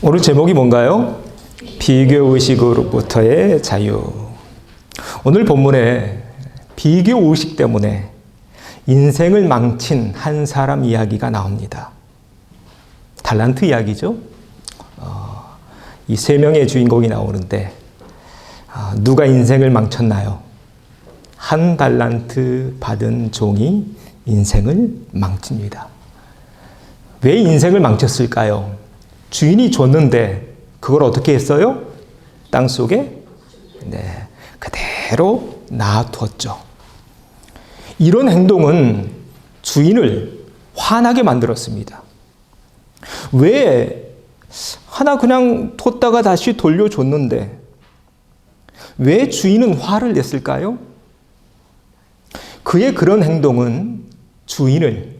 오늘 제목이 뭔가요? 비교의식으로부터의 자유. 오늘 본문에 비교의식 때문에 인생을 망친 한 사람 이야기가 나옵니다. 달란트 이야기죠. 이 세 명의 주인공이 나오는데 누가 인생을 망쳤나요? 한 달란트 받은 종이 인생을 망칩니다. 왜 인생을 망쳤을까요? 주인이 줬는데 그걸 어떻게 했어요? 땅속에 그대로 놔뒀죠. 이런 행동은 주인을 화나게 만들었습니다. 왜 하나 그냥 뒀다가 다시 돌려줬는데 왜 주인은 화를 냈을까요? 그의 그런 행동은 주인을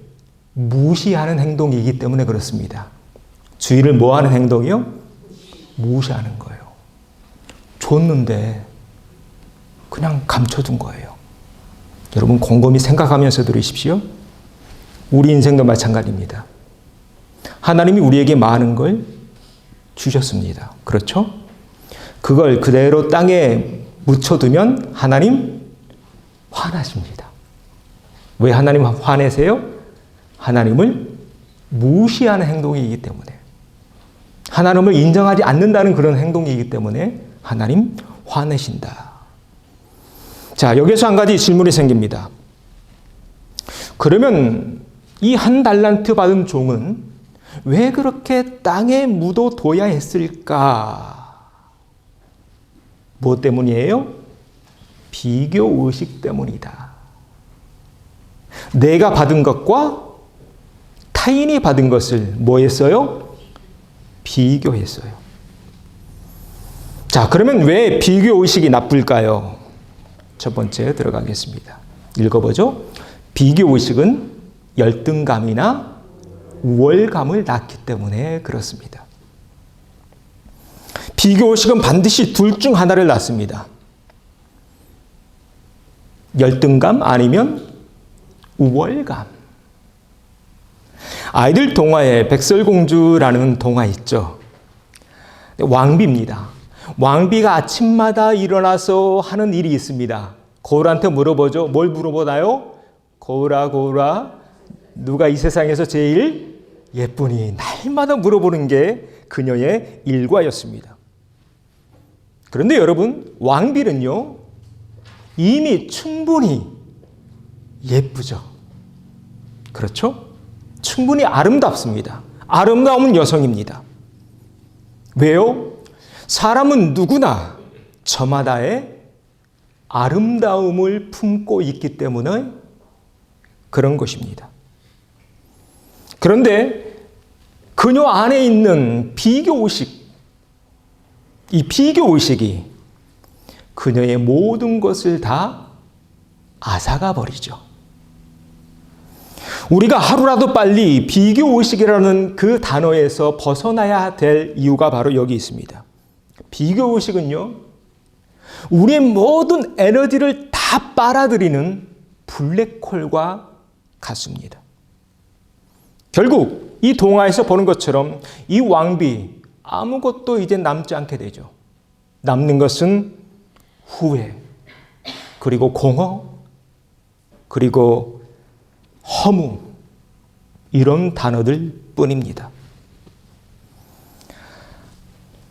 무시하는 행동이기 때문에 그렇습니다. 주인을 뭐하는 행동이요? 무시하는 거예요. 줬는데 그냥 감춰둔 거예요. 여러분 곰곰이 생각하면서 들으십시오. 우리 인생도 마찬가지입니다. 하나님이 우리에게 많은 걸 주셨습니다. 그렇죠? 그걸 그대로 땅에 묻혀두면 하나님 화나십니다. 왜 하나님 화내세요? 하나님을 무시하는 행동이기 때문에, 하나님을 인정하지 않는다는 그런 행동이기 때문에 하나님 화내신다. 자, 여기서 한 가지 질문이 생깁니다. 그러면 이 한 달란트 받은 종은 왜 그렇게 땅에 묻어둬야 했을까? 무엇 때문이에요? 비교의식 때문이다. 내가 받은 것과 타인이 받은 것을 뭐 했어요? 비교했어요. 자, 그러면 왜 비교의식이 나쁠까요? 첫 번째 들어가겠습니다. 읽어보죠. 비교의식은 열등감이나 우월감을 낳기 때문에 그렇습니다. 비교의식은 반드시 둘 중 하나를 낳습니다. 열등감 아니면 우월감. 아이들 동화에 백설공주라는 동화 있죠. 왕비입니다. 왕비가 아침마다 일어나서 하는 일이 있습니다. 거울한테 물어보죠. 뭘 물어보나요? 거울아, 거울아, 누가 이 세상에서 제일 예쁘니? 날마다 물어보는 게 그녀의 일과였습니다. 그런데 여러분, 왕비는요, 이미 충분히 예쁘죠. 그렇죠? 충분히 아름답습니다. 아름다운 여성입니다. 왜요? 사람은 누구나 저마다의 아름다움을 품고 있기 때문에 그런 것입니다. 그런데 그녀 안에 있는 비교의식, 이 비교의식이 그녀의 모든 것을 다 앗아가 버리죠. 우리가 하루라도 빨리 비교의식이라는 그 단어에서 벗어나야 될 이유가 바로 여기 있습니다. 비교의식은요, 우리의 모든 에너지를 다 빨아들이는 블랙홀과 같습니다. 결국 이 동화에서 보는 것처럼 이 왕비 아무것도 이제 남지 않게 되죠. 남는 것은 후회, 그리고 공허, 그리고 허무, 이런 단어들 뿐입니다.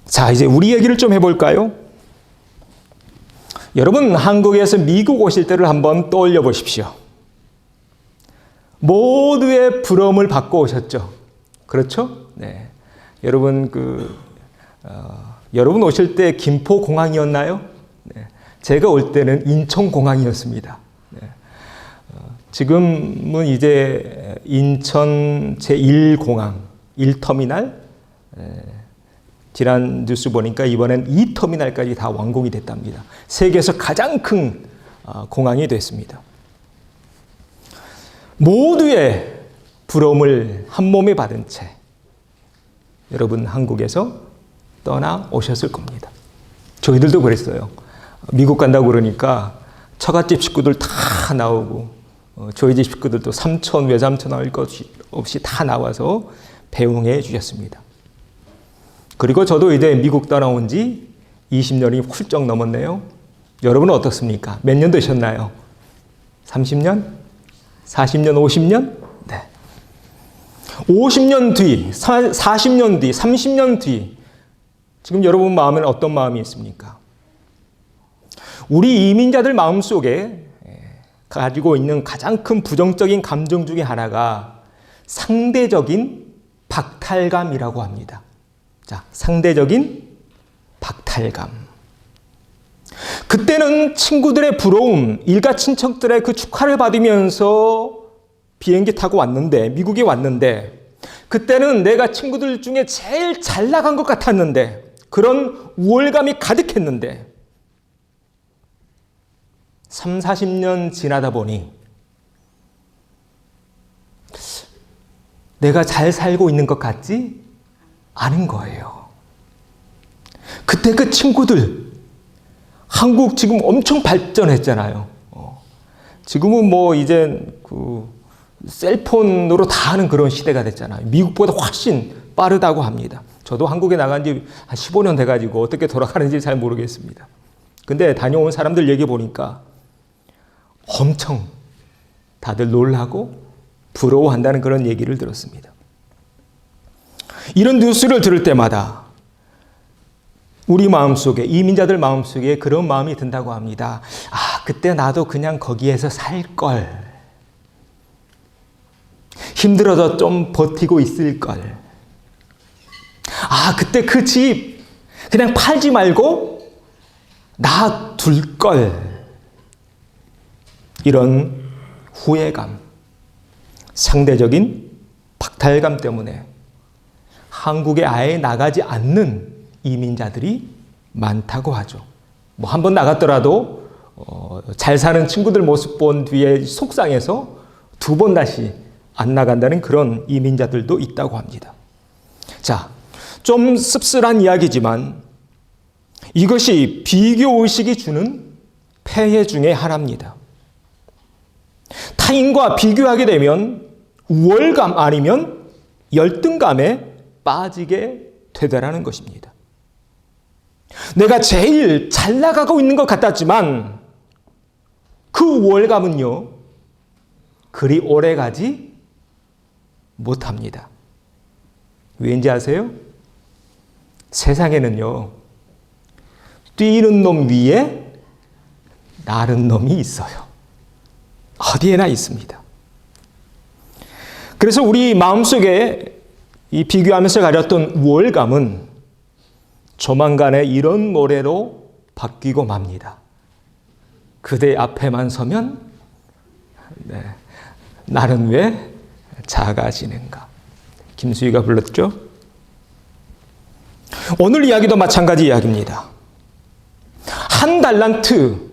자, 이제 우리 얘기를 좀 해볼까요? 여러분, 한국에서 미국 오실 때를 한번 떠올려 보십시오. 모두의 부러움을 받고 오셨죠. 그렇죠? 네. 여러분, 여러분 오실 때 김포공항이었나요? 네. 제가 올 때는 인천공항이었습니다. 네. 지금은 이제 인천 제1공항, 1터미널, 지난 뉴스 보니까 이번엔 2터미널까지 다 완공이 됐답니다. 세계에서 가장 큰 공항이 됐습니다. 모두의 부러움을 한 몸에 받은 채 여러분 한국에서 떠나오셨을 겁니다. 저희들도 그랬어요. 미국 간다고 그러니까 처갓집 식구들 다 나오고 저희 집 식구들도 삼촌, 외삼촌 할 것 없이 다 나와서 배웅해 주셨습니다. 그리고 저도 이제 미국 떠나온 지 20년이 훌쩍 넘었네요. 여러분은 어떻습니까? 몇 년 되셨나요? 30년? 40년? 50년? 네. 50년 뒤, 40년 뒤, 30년 뒤, 지금 여러분 마음에는 어떤 마음이 있습니까? 우리 이민자들 마음속에 가지고 있는 가장 큰 부정적인 감정 중에 하나가 상대적인 박탈감이라고 합니다. 자, 상대적인 박탈감. 그때는 친구들의 부러움, 일가 친척들의 그 축하를 받으면서 비행기 타고 왔는데, 미국에 왔는데, 그때는 내가 친구들 중에 제일 잘 나간 것 같았는데, 그런 우월감이 가득했는데, 3, 40년 지나다 보니 내가 잘 살고 있는 것 같지 않은 거예요. 그때 그 친구들, 한국 지금 엄청 발전했잖아요. 지금은 뭐 이제 그 셀폰으로 다 하는 그런 시대가 됐잖아요. 미국보다 훨씬 빠르다고 합니다. 저도 한국에 나간 지 한 15년 돼가지고 어떻게 돌아가는지 잘 모르겠습니다. 근데 다녀온 사람들 얘기 보니까 엄청 다들 놀라고 부러워한다는 그런 얘기를 들었습니다. 이런 뉴스를 들을 때마다 우리 마음속에, 이민자들 마음속에 그런 마음이 든다고 합니다. 아, 그때 나도 그냥 거기에서 살걸. 힘들어서 좀 버티고 있을걸. 아, 그때 그 집 그냥 팔지 말고 놔둘걸. 이런 후회감, 상대적인 박탈감 때문에 한국에 아예 나가지 않는 이민자들이 많다고 하죠. 뭐 한 번 나갔더라도 잘 사는 친구들 모습 본 뒤에 속상해서 두 번 다시 안 나간다는 그런 이민자들도 있다고 합니다. 자, 좀 씁쓸한 이야기지만 이것이 비교의식이 주는 폐해 중에 하나입니다. 타인과 비교하게 되면 우월감 아니면 열등감에 빠지게 되더라는 것입니다. 내가 제일 잘 나가고 있는 것 같았지만 그 우월감은요, 그리 오래 가지 못합니다. 왠지 아세요? 세상에는요, 뛰는 놈 위에 나른 놈이 있어요. 어디에나 있습니다. 그래서 우리 마음속에 이 비교하면서 가졌던 우월감은 조만간에 이런 노래로 바뀌고 맙니다. 그대 앞에만 서면 나는 왜 작아지는가. 김수희가 불렀죠. 오늘 이야기도 마찬가지 이야기입니다. 한 달란트,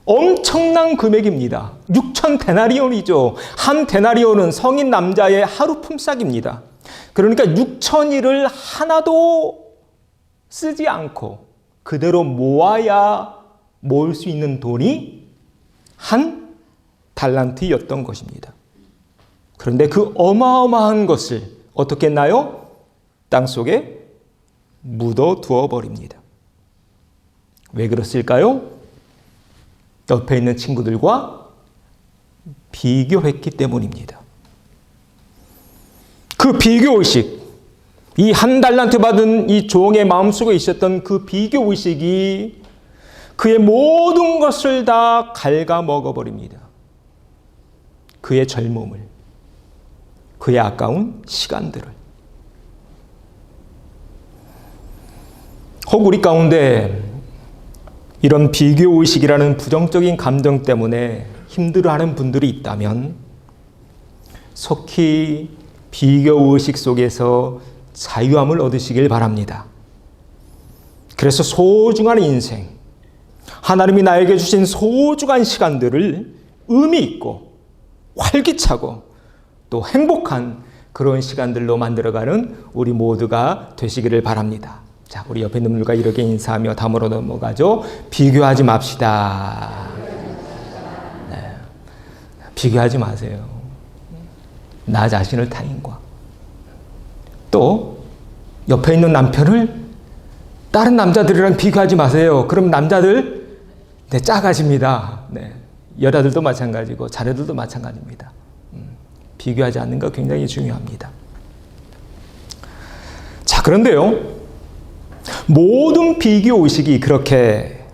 엄청난 금액입니다. 6천 데나리온이죠. 한 데나리온은 성인 남자의 하루 품삯입니다. 그러니까 6천일을 하나도 쓰지 않고 그대로 모아야 모을 수 있는 돈이 한 달란트였던 것입니다. 그런데 그 어마어마한 것을 어떻게 했나요? 땅속에 묻어두어 버립니다. 왜 그랬을까요? 옆에 있는 친구들과 비교했기 때문입니다. 그 비교의식, 이 한 달란트 받은 이 종의 마음속에 있었던 그 비교의식이 그의 모든 것을 다 갉아먹어버립니다. 그의 젊음을, 그의 아까운 시간들을. 혹 우리 가운데 이런 비교의식이라는 부정적인 감정 때문에 힘들어하는 분들이 있다면 속히 비교의식 속에서 자유함을 얻으시길 바랍니다. 그래서 소중한 인생, 하나님이 나에게 주신 소중한 시간들을 의미 있고 활기차고 또 행복한 그런 시간들로 만들어가는 우리 모두가 되시기를 바랍니다. 자, 우리 옆에 있는 분들과 이렇게 인사하며 다음으로 넘어가죠. 비교하지 맙시다. 네. 비교하지 마세요. 나 자신을 타인과 또 옆에 있는 남편을 다른 남자들이랑 비교하지 마세요. 그럼 남자들 작아집니다. 네. 여자들도 마찬가지고 자녀들도 마찬가지입니다. 비교하지 않는 거 굉장히 중요합니다. 자, 그런데요. 모든 비교 의식이 그렇게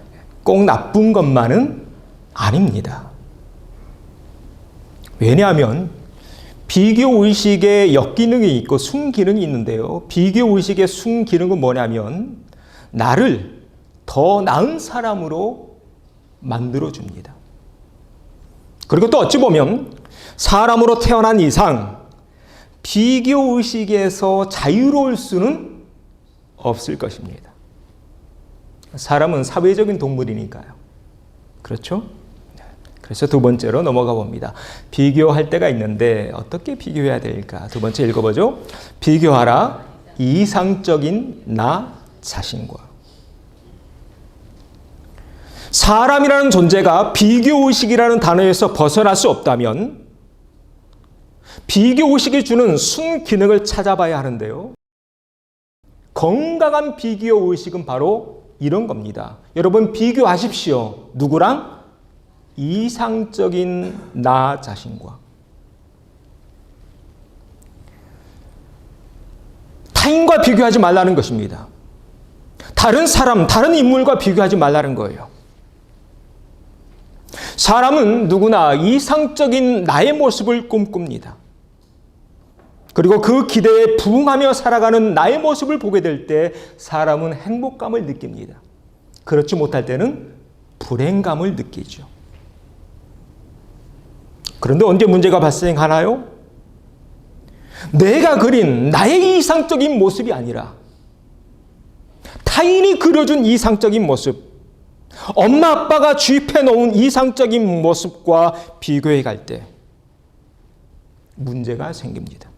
꼭 나쁜 것만은 아닙니다. 왜냐하면 비교 의식에 역기능이 있고 순기능이 있는데요. 비교 의식의 순기능은 뭐냐면 나를 더 나은 사람으로 만들어줍니다. 그리고 또 어찌 보면 사람으로 태어난 이상 비교 의식에서 자유로울 수는 없을 것입니다. 사람은 사회적인 동물이니까요. 그렇죠? 그래서 두 번째로 넘어가 봅니다. 비교할 때가 있는데 어떻게 비교해야 될까? 두 번째 읽어보죠. 비교하라 이상적인 나 자신과. 사람이라는 존재가 비교의식이라는 단어에서 벗어날 수 없다면 비교의식이 주는 순기능을 찾아봐야 하는데요. 건강한 비교의식은 바로 이런 겁니다. 여러분 비교하십시오. 누구랑? 이상적인 나 자신과. 타인과 비교하지 말라는 것입니다. 다른 사람, 다른 인물과 비교하지 말라는 거예요. 사람은 누구나 이상적인 나의 모습을 꿈꿉니다. 그리고 그 기대에 부응하며 살아가는 나의 모습을 보게 될 때 사람은 행복감을 느낍니다. 그렇지 못할 때는 불행감을 느끼죠. 그런데 언제 문제가 발생하나요? 내가 그린 나의 이상적인 모습이 아니라 타인이 그려준 이상적인 모습, 엄마 아빠가 주입해 놓은 이상적인 모습과 비교해 갈 때 문제가 생깁니다.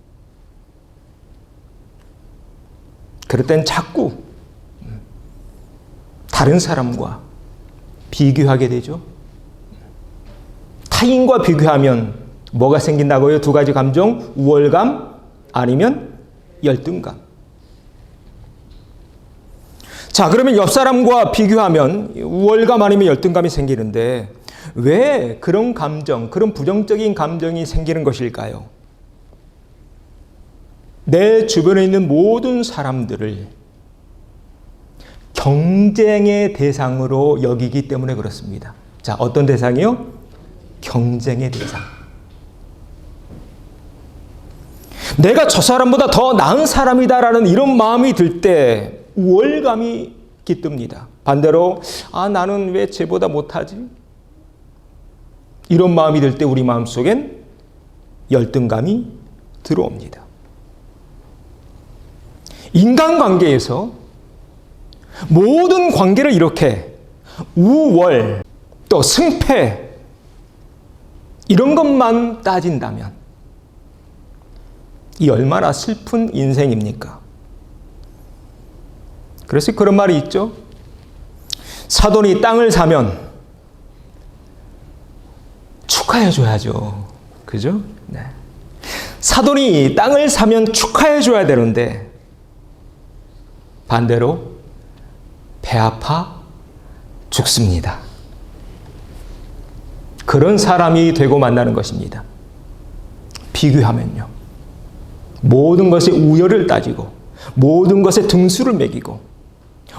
그럴 땐 자꾸 다른 사람과 비교하게 되죠. 타인과 비교하면 뭐가 생긴다고요? 두 가지 감정, 우월감 아니면 열등감. 자, 그러면 옆 사람과 비교하면 우월감 아니면 열등감이 생기는데 왜 그런 감정, 그런 부정적인 감정이 생기는 것일까요? 내 주변에 있는 모든 사람들을 경쟁의 대상으로 여기기 때문에 그렇습니다. 자, 어떤 대상이요? 경쟁의 대상. 내가 저 사람보다 더 나은 사람이다라는 이런 마음이 들 때 우월감이 깃듭니다. 반대로 나는 왜 쟤보다 못하지? 이런 마음이 들 때 우리 마음속엔 열등감이 들어옵니다. 인간관계에서 모든 관계를 이렇게 우월 또 승패 이런 것만 따진다면 이 얼마나 슬픈 인생입니까? 그래서 그런 말이 있죠. 사돈이 땅을 사면 축하해 줘야죠. 그죠? 네. 사돈이 땅을 사면 축하해 줘야 되는데 반대로 배 아파 죽습니다. 그런 사람이 되고 만나는 것입니다. 비교하면요. 모든 것에 우열을 따지고 모든 것에 등수를 매기고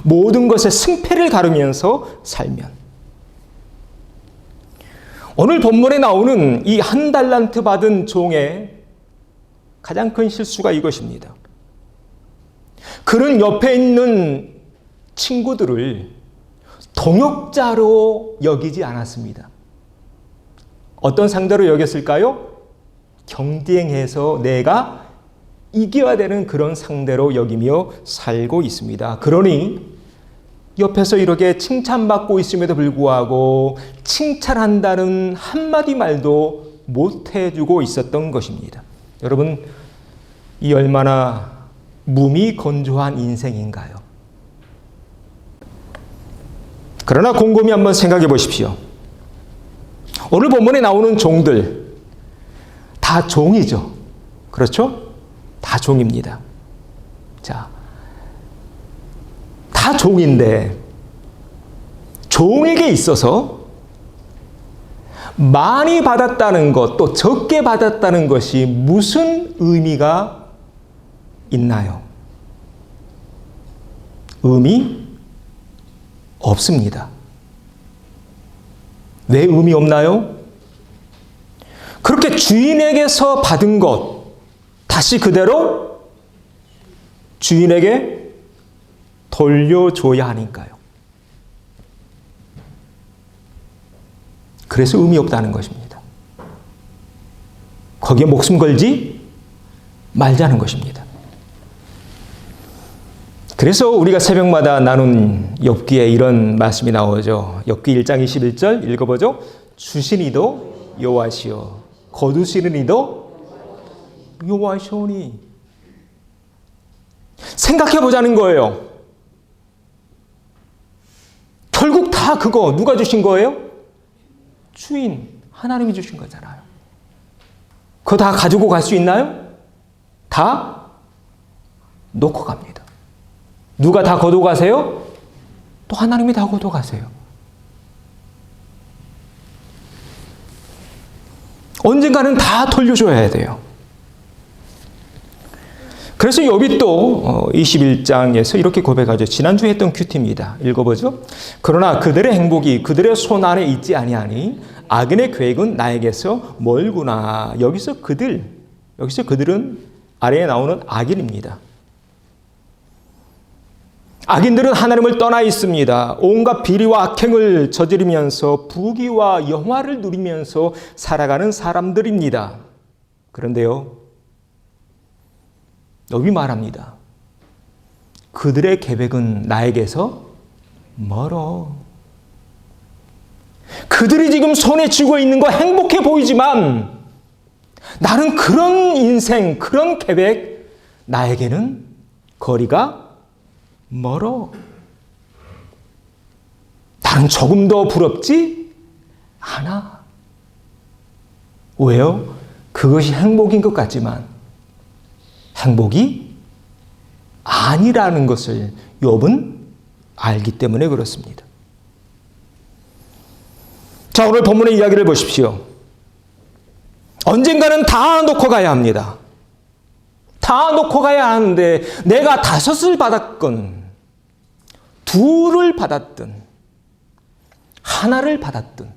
모든 것에 승패를 가르면서 살면 오늘 본문에 나오는 이 한 달란트 받은 종의 가장 큰 실수가 이것입니다. 그는 옆에 있는 친구들을 동역자로 여기지 않았습니다. 어떤 상대로 여겼을까요? 경쟁해서 내가 이겨야 되는 그런 상대로 여기며 살고 있습니다. 그러니 옆에서 이렇게 칭찬받고 있음에도 불구하고 칭찬한다는 한마디 말도 못 해주고 있었던 것입니다. 여러분, 이 얼마나 몸이 건조한 인생인가요? 그러나 곰곰이 한번 생각해 보십시오. 오늘 본문에 나오는 종들 다 종이죠. 그렇죠? 다 종입니다. 자, 다 종인데 종에게 있어서 많이 받았다는 것, 또 적게 받았다는 것이 무슨 의미가 있나요? 의미 없습니다. 왜 의미 없나요? 그렇게 주인에게서 받은 것, 다시 그대로 주인에게 돌려줘야 하니까요. 그래서 의미 없다는 것입니다. 거기에 목숨 걸지 말자는 것입니다. 그래서 우리가 새벽마다 나눈 욥기에 이런 말씀이 나오죠. 욥기 1장 21절 읽어보죠. 주신 이도 여호와시오, 거두시는 이도 여호와시오니. 생각해 보자는 거예요. 결국 다 그거 누가 주신 거예요? 주인, 하나님이 주신 거잖아요. 그거 다 가지고 갈 수 있나요? 다 놓고 갑니다. 누가 다 거두고 가세요? 또 하나님이 다 거두고 가세요. 언젠가는 다 돌려줘야 돼요. 그래서 욥이 또 21장에서 이렇게 고백하죠. 지난주에 했던 큐티입니다. 읽어보죠. 그러나 그들의 행복이 그들의 손 안에 있지 아니하니 악인의 계획은 나에게서 멀구나. 여기서 그들은 아래에 나오는 악인입니다. 악인들은 하나님을 떠나 있습니다. 온갖 비리와 악행을 저지르면서 부귀와 영화를 누리면서 살아가는 사람들입니다. 그런데요, 욥이 말합니다. 그들의 계획은 나에게서 멀어. 그들이 지금 손에 쥐고 있는 거 행복해 보이지만 나는 그런 인생, 그런 계획, 나에게는 거리가 멀어. 나는 조금 더 부럽지 않아. 왜요? 그것이 행복인 것 같지만 행복이 아니라는 것을 욥은 알기 때문에 그렇습니다. 자, 오늘 본문의 이야기를 보십시오. 언젠가는 다 놓고 가야 합니다. 다 놓고 가야 하는데 내가 5을 받았건 2를 받았든 하나를 받았든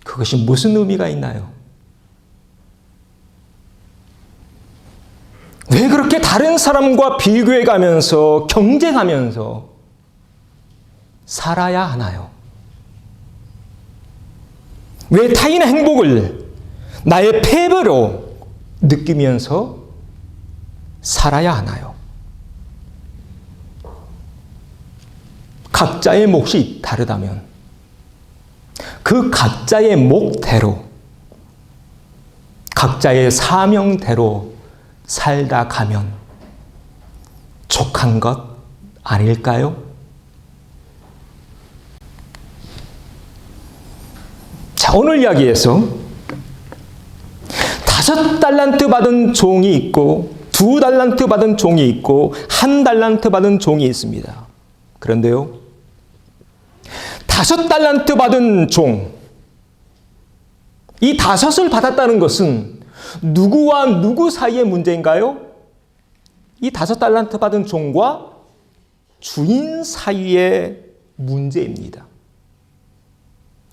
그것이 무슨 의미가 있나요? 왜 그렇게 다른 사람과 비교해 가면서 경쟁하면서 살아야 하나요? 왜 타인의 행복을 나의 패배로 느끼면서 살아야 하나요? 각자의 몫이 다르다면 그 각자의 몫대로, 각자의 사명대로 살다 가면 족한 것 아닐까요? 자, 오늘 이야기에서 5달란트 받은 종이 있고 2달란트 받은 종이 있고 1달란트 받은 종이 있습니다. 그런데요, 5달란트 받은 종, 이 5을 받았다는 것은 누구와 누구 사이의 문제인가요? 이 5달란트 받은 종과 주인 사이의 문제입니다.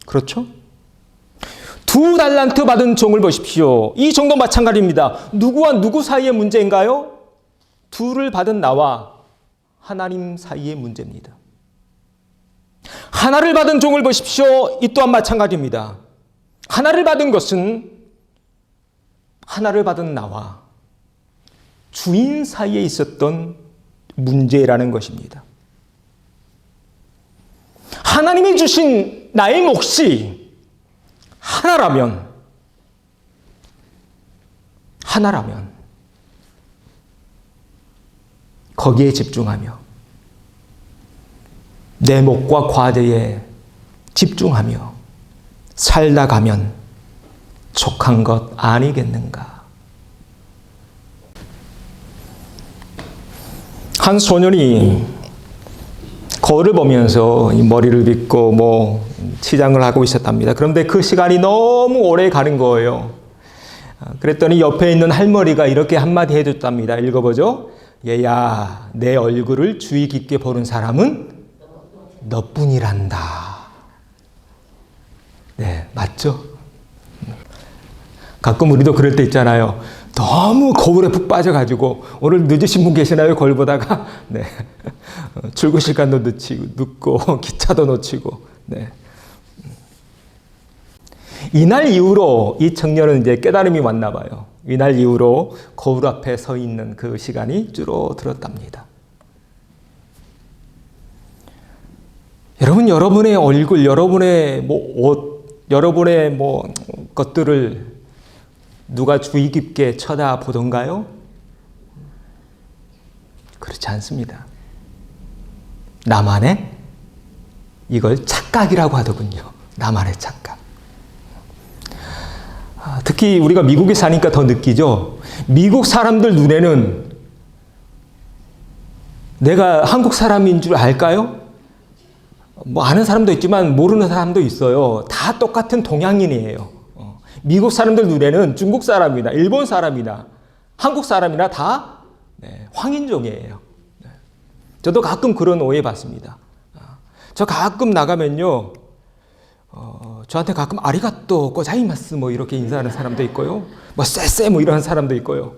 그렇죠? 2달란트 받은 종을 보십시오. 이 종도 마찬가지입니다. 누구와 누구 사이의 문제인가요? 2를 받은 나와 하나님 사이의 문제입니다. 하나를 받은 종을 보십시오. 이 또한 마찬가지입니다. 하나를 받은 것은 하나를 받은 나와 주인 사이에 있었던 문제라는 것입니다. 하나님이 주신 나의 몫이 하나라면 거기에 집중하며 내 몫과 과제에 집중하며 살다 가면 족한 것 아니겠는가? 한 소년이 거울을 보면서 이 머리를 빗고 치장을 하고 있었답니다. 그런데 그 시간이 너무 오래 가는 거예요. 그랬더니 옆에 있는 할머니가 이렇게 한마디 해줬답니다. 읽어보죠. 얘야, 내 얼굴을 주의 깊게 보는 사람은 너뿐이란다. 네, 맞죠? 가끔 우리도 그럴 때 있잖아요. 너무 거울에 푹 빠져가지고 오늘 늦으신 분 계시나요? 거울 보다가 네. 출근 시간도 늦고 기차도 놓치고. 네. 이날 이후로 이 청년은 이제 깨달음이 왔나 봐요. 이날 이후로 거울 앞에 서 있는 그 시간이 줄어들었답니다. 여러분, 여러분의 얼굴, 여러분의 옷, 여러분의 것들을 누가 주의 깊게 쳐다보던가요? 그렇지 않습니다. 나만의 이걸 착각이라고 하더군요. 나만의 착각. 특히 우리가 미국에 사니까 더 느끼죠. 미국 사람들 눈에는 내가 한국 사람인 줄 알까요? 아는 사람도 있지만 모르는 사람도 있어요. 다 똑같은 동양인이에요. 미국 사람들 눈에는 중국 사람이나 일본 사람이나 한국 사람이나 다 황인종이에요. 저도 가끔 그런 오해 받습니다. 저 가끔 나가면요, 저한테 가끔 아리가또 고자이마스 이렇게 인사하는 사람도 있고요, 쎄쎄 이런 사람도 있고요.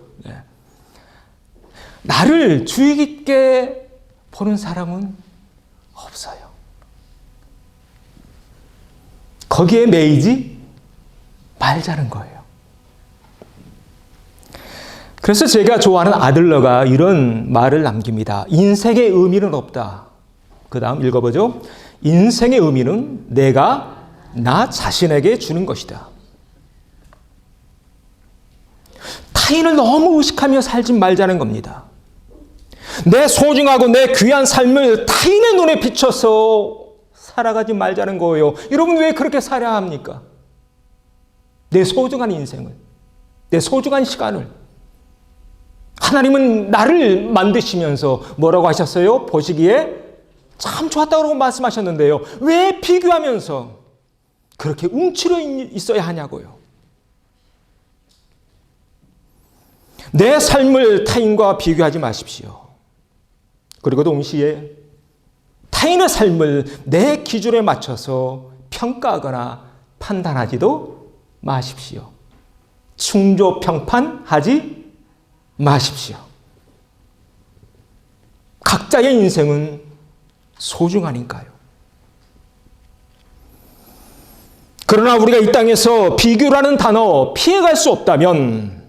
나를 주의 깊게 보는 사람은 없어요. 거기에 매이지 말자는 거예요. 그래서 제가 좋아하는 아들러가 이런 말을 남깁니다. 인생의 의미는 없다. 그 다음 읽어보죠. 인생의 의미는 내가 나 자신에게 주는 것이다. 타인을 너무 의식하며 살지 말자는 겁니다. 내 소중하고 내 귀한 삶을 타인의 눈에 비춰서 살아가지 말자는 거예요. 여러분, 왜 그렇게 살아야 합니까? 내 소중한 인생을, 내 소중한 시간을. 하나님은 나를 만드시면서 뭐라고 하셨어요? 보시기에 참 좋았다고 말씀하셨는데요. 왜 비교하면서 그렇게 움츠려 있어야 하냐고요. 내 삶을 타인과 비교하지 마십시오. 그리고 동시에 타인의 삶을 내 기준에 맞춰서 평가하거나 판단하지도 마십시오. 충조평판하지 마십시오. 각자의 인생은 소중하니까요. 그러나 우리가 이 땅에서 비교라는 단어 피해갈 수 없다면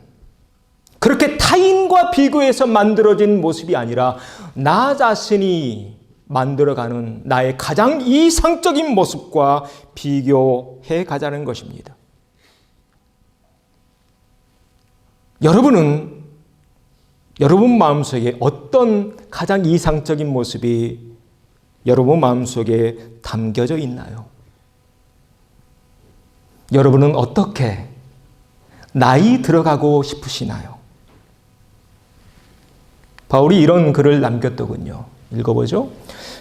그렇게 타인과 비교해서 만들어진 모습이 아니라 나 자신이 만들어가는 나의 가장 이상적인 모습과 비교해 가자는 것입니다. 여러분은 여러분 마음속에 어떤 가장 이상적인 모습이 여러분 마음속에 담겨져 있나요? 여러분은 어떻게 나이 들어가고 싶으시나요? 바울이 이런 글을 남겼더군요. 읽어보죠.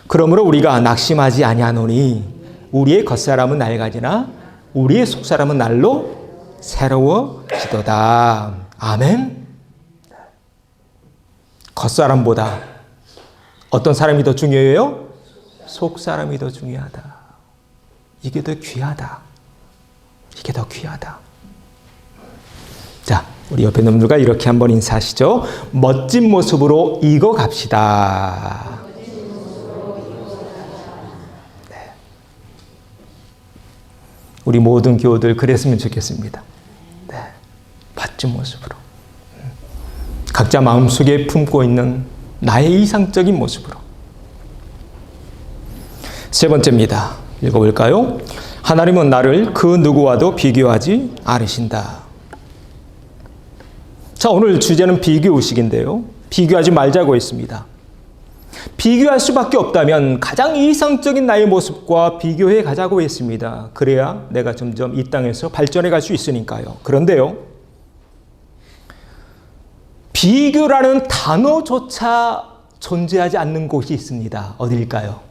그러므로 우리가 낙심하지 아니하노니 우리의 겉사람은 낡아지나 우리의 속사람은 날로 새로워지도다. 아멘. 겉사람보다 어떤 사람이 더 중요해요? 속사람이 더 중요하다. 이게 더 귀하다. 이게 더 귀하다. 자, 우리 옆에 놈들과 이렇게 한번 인사하시죠. 멋진 모습으로 익어갑시다. 네. 우리 모든 교우들 그랬으면 좋겠습니다. 네. 멋진 모습으로. 각자 마음속에 품고 있는 나의 이상적인 모습으로. 세 번째입니다. 읽어볼까요? 하나님은 나를 그 누구와도 비교하지 않으신다. 자, 오늘 주제는 비교의식인데요. 비교하지 말자고 했습니다. 비교할 수밖에 없다면 가장 이상적인 나의 모습과 비교해 가자고 했습니다. 그래야 내가 점점 이 땅에서 발전해 갈 수 있으니까요. 그런데요, 비교라는 단어조차 존재하지 않는 곳이 있습니다. 어디일까요?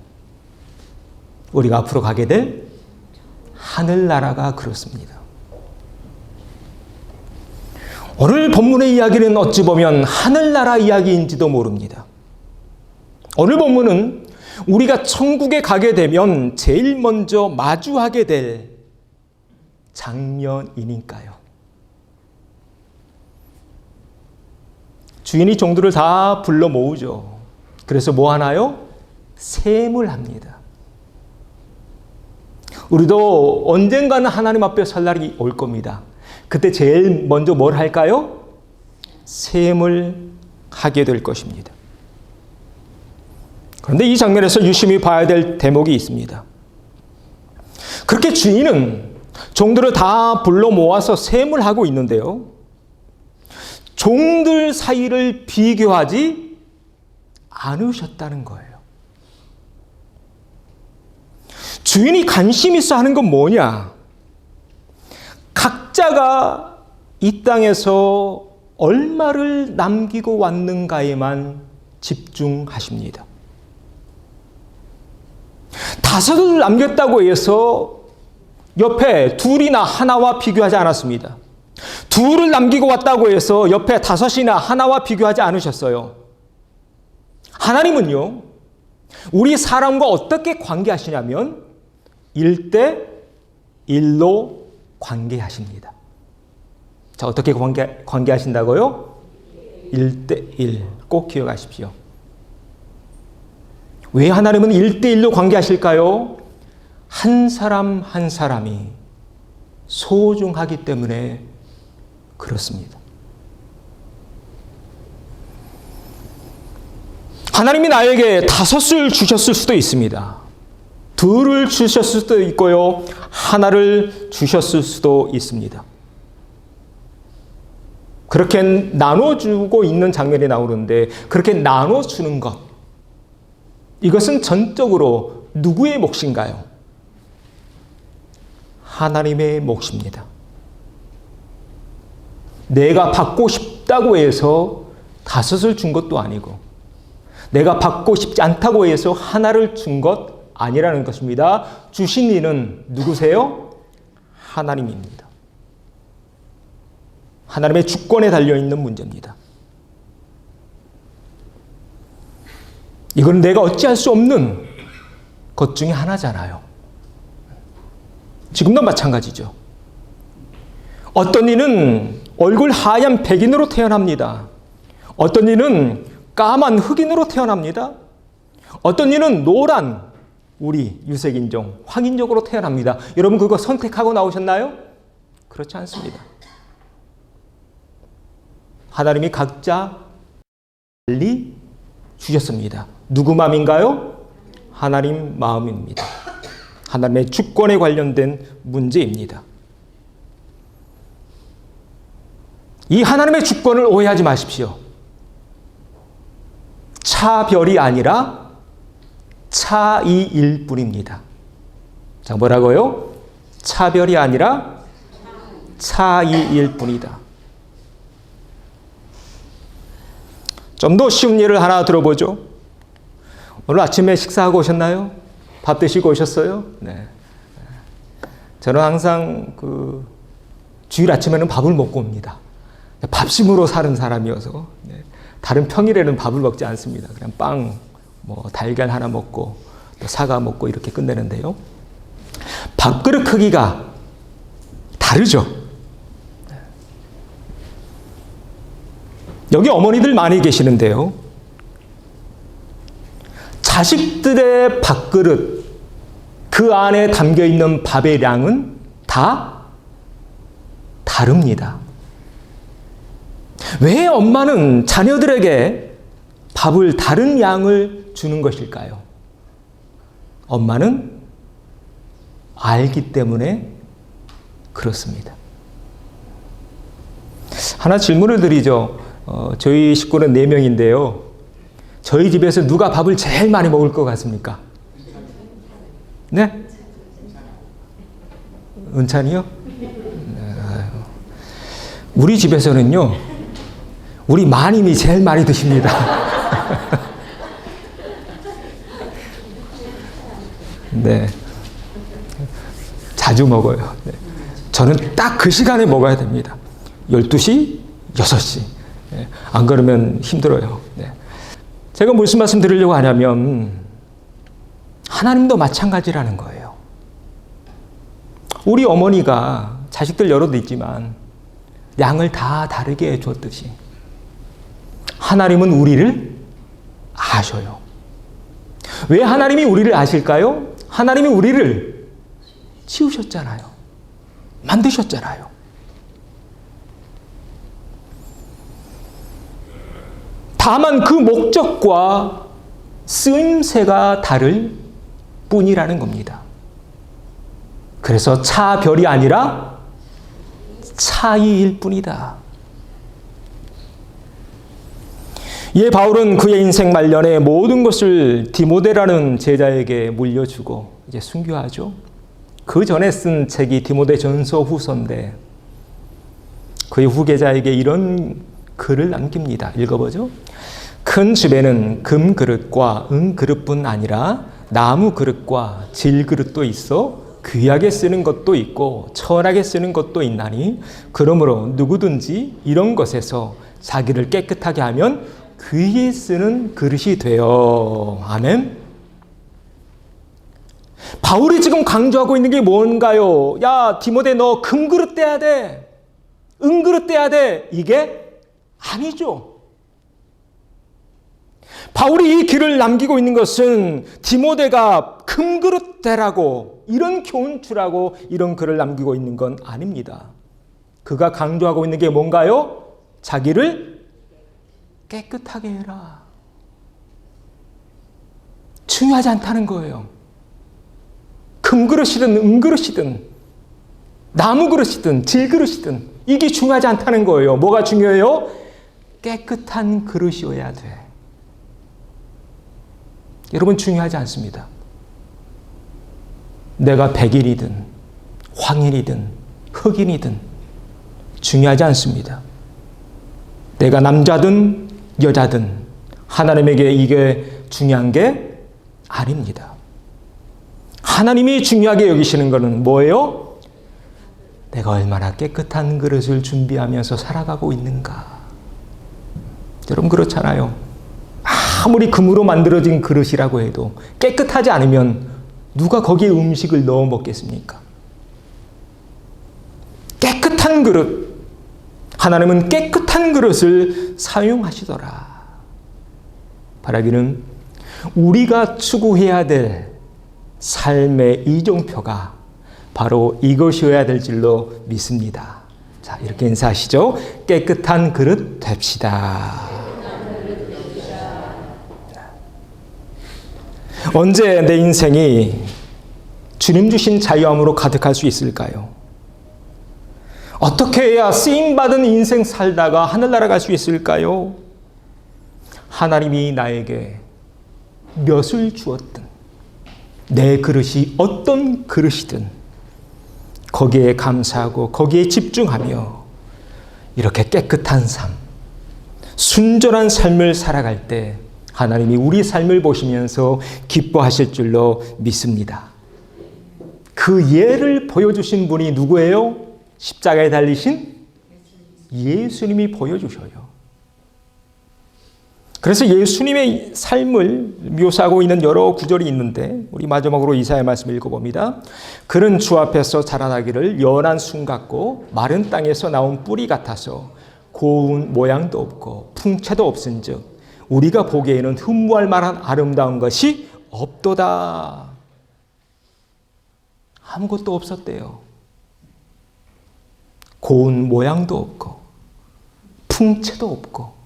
우리가 앞으로 가게 될 하늘나라가 그렇습니다. 오늘 본문의 이야기는 어찌 보면 하늘나라 이야기인지도 모릅니다. 오늘 본문은 우리가 천국에 가게 되면 제일 먼저 마주하게 될 장면이니까요. 주인이 종들을 다 불러 모으죠. 그래서 뭐 하나요? 셈을 합니다. 우리도 언젠가는 하나님 앞에 설 날이 올 겁니다. 그때 제일 먼저 뭘 할까요? 셈을 하게 될 것입니다. 그런데 이 장면에서 유심히 봐야 될 대목이 있습니다. 그렇게 주인은 종들을 다 불러 모아서 셈을 하고 있는데요. 종들 사이를 비교하지 않으셨다는 거예요. 주인이 관심 있어 하는 건 뭐냐? 각자가 이 땅에서 얼마를 남기고 왔는가에만 집중하십니다. 5을 남겼다고 해서 옆에 2이나 하나와 비교하지 않았습니다. 2를 남기고 왔다고 해서 옆에 5이나 하나와 비교하지 않으셨어요. 하나님은요, 우리 사람과 어떻게 관계하시냐면 1:1로 관계하십니다. 자, 어떻게 관계하신다고요? 1:1. 꼭 기억하십시오. 왜 하나님은 1:1로 관계하실까요? 한 사람 한 사람이 소중하기 때문에 그렇습니다. 하나님이 나에게 5을 주셨을 수도 있습니다. 2를 주셨을 수도 있고요. 1를 주셨을 수도 있습니다. 그렇게 나눠주고 있는 장면이 나오는데 그렇게 나눠주는 것, 이것은 전적으로 누구의 몫인가요? 하나님의 몫입니다. 내가 받고 싶다고 해서 5을 준 것도 아니고 내가 받고 싶지 않다고 해서 1를 준 것 아니라는 것입니다. 주신 이는 누구세요? 하나님입니다. 하나님의 주권에 달려있는 문제입니다. 이건 내가 어찌할 수 없는 것 중에 하나잖아요. 지금도 마찬가지죠. 어떤 이는 얼굴 하얀 백인으로 태어납니다. 어떤 이는 까만 흑인으로 태어납니다. 어떤 이는 노란 우리 유색인종, 황인종으로 태어납니다. 여러분 그거 선택하고 나오셨나요? 그렇지 않습니다. 하나님이 각자 달리 주셨습니다. 누구 마음인가요? 하나님 마음입니다. 하나님의 주권에 관련된 문제입니다. 이 하나님의 주권을 오해하지 마십시오. 차별이 아니라 차이일 뿐입니다. 자, 뭐라고요? 차별이 아니라 차이일 뿐이다. 좀 더 쉬운 예를 하나 들어보죠. 오늘 아침에 식사하고 오셨나요? 밥 드시고 오셨어요? 네. 저는 항상 주일 아침에는 밥을 먹고 옵니다. 밥심으로 사는 사람이어서 다른 평일에는 밥을 먹지 않습니다. 그냥 빵, 달걀 하나 먹고 또 사과 먹고 이렇게 끝내는데요. 밥그릇 크기가 다르죠. 여기 어머니들 많이 계시는데요. 자식들의 밥그릇, 그 안에 담겨있는 밥의 양은 다 다릅니다. 왜 엄마는 자녀들에게 밥을 다른 양을 주는 것일까요? 엄마는 알기 때문에 그렇습니다. 하나 질문을 드리죠. 저희 식구는 4명인데요. 저희 집에서 누가 밥을 제일 많이 먹을 것 같습니까? 네? 은찬이요? 우리 집에서는요, 우리 마님이 제일 많이 드십니다. 네. 자주 먹어요. 네. 저는 딱 그 시간에 먹어야 됩니다. 12시, 6시. 네. 안 그러면 힘들어요. 네. 제가 무슨 말씀 드리려고 하냐면 하나님도 마찬가지라는 거예요. 우리 어머니가 자식들 여럿 있지만 양을 다 다르게 해줬듯이 하나님은 우리를 아셔요. 왜 하나님이 우리를 아실까요? 하나님이 우리를 지으셨잖아요. 만드셨잖아요. 다만 그 목적과 쓰임새가 다를 뿐이라는 겁니다. 그래서 차별이 아니라 차이일 뿐이다. 이에 바울은 그의 인생 말년에 모든 것을 디모데라는 제자에게 물려주고 이제 순교하죠. 그 전에 쓴 책이 디모데 전서 후서인데 그의 후계자에게 이런 글을 남깁니다. 읽어보죠. 큰 집에는 금 그릇과 은 그릇뿐 아니라 나무 그릇과 질 그릇도 있어 귀하게 쓰는 것도 있고 천하게 쓰는 것도 있나니 그러므로 누구든지 이런 것에서 자기를 깨끗하게 하면 귀히 쓰는 그릇이 되어. 아멘. 바울이 지금 강조하고 있는 게 뭔가요? 야, 디모데 너 금그릇 떼야 돼. 은그릇 떼야 돼. 이게 아니죠. 바울이 이 길을 남기고 있는 것은 디모데가 금그릇 떼라고 이런 교훈 주라고 이런 글을 남기고 있는 건 아닙니다. 그가 강조하고 있는 게 뭔가요? 자기를 깨끗하게 해라. 중요하지 않다는 거예요. 금그릇이든 은그릇이든 나무그릇이든 질그릇이든 이게 중요하지 않다는 거예요. 뭐가 중요해요? 깨끗한 그릇이어야 돼. 여러분 중요하지 않습니다. 내가 백인이든 황인이든 흑인이든 중요하지 않습니다. 내가 남자든 여자든 하나님에게 이게 중요한 게 아닙니다. 하나님이 중요하게 여기시는 것은 뭐예요? 내가 얼마나 깨끗한 그릇을 준비하면서 살아가고 있는가. 여러분 그렇잖아요. 아무리 금으로 만들어진 그릇이라고 해도 깨끗하지 않으면 누가 거기에 음식을 넣어 먹겠습니까? 깨끗한 그릇. 하나님은 깨끗한 그릇을 사용하시더라. 바라기는 우리가 추구해야 될 삶의 이정표가 바로 이것이어야 될 줄로 믿습니다. 자, 이렇게 인사하시죠. 깨끗한 그릇 됩시다. 언제 내 인생이 주님 주신 자유함으로 가득할 수 있을까요? 어떻게 해야 쓰임받은 인생 살다가 하늘나라 갈 수 있을까요? 하나님이 나에게 몇을 주었든 내 그릇이 어떤 그릇이든 거기에 감사하고 거기에 집중하며 이렇게 깨끗한 삶, 순전한 삶을 살아갈 때 하나님이 우리 삶을 보시면서 기뻐하실 줄로 믿습니다. 그 예를 보여주신 분이 누구예요? 십자가에 달리신 예수님이 보여주셔요. 그래서 예수님의 삶을 묘사하고 있는 여러 구절이 있는데 우리 마지막으로 이사야 말씀 읽어봅니다. 그는 주 앞에서 자라나기를 연한 순 같고 마른 땅에서 나온 뿌리 같아서 고운 모양도 없고 풍채도 없은즉 우리가 보기에는 흠모할 만한 아름다운 것이 없도다. 아무것도 없었대요. 고운 모양도 없고 풍채도 없고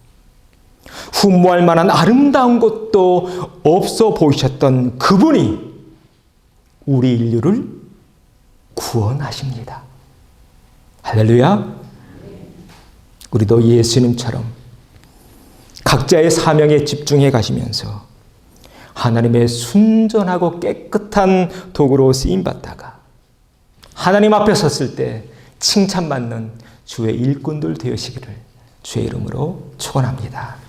흠모할 만한 아름다운 것도 없어 보이셨던 그분이 우리 인류를 구원하십니다. 할렐루야. 우리도 예수님처럼 각자의 사명에 집중해 가시면서 하나님의 순전하고 깨끗한 도구로 쓰임받다가 하나님 앞에 섰을 때 칭찬받는 주의 일꾼들 되시기를 주의 이름으로 축원합니다.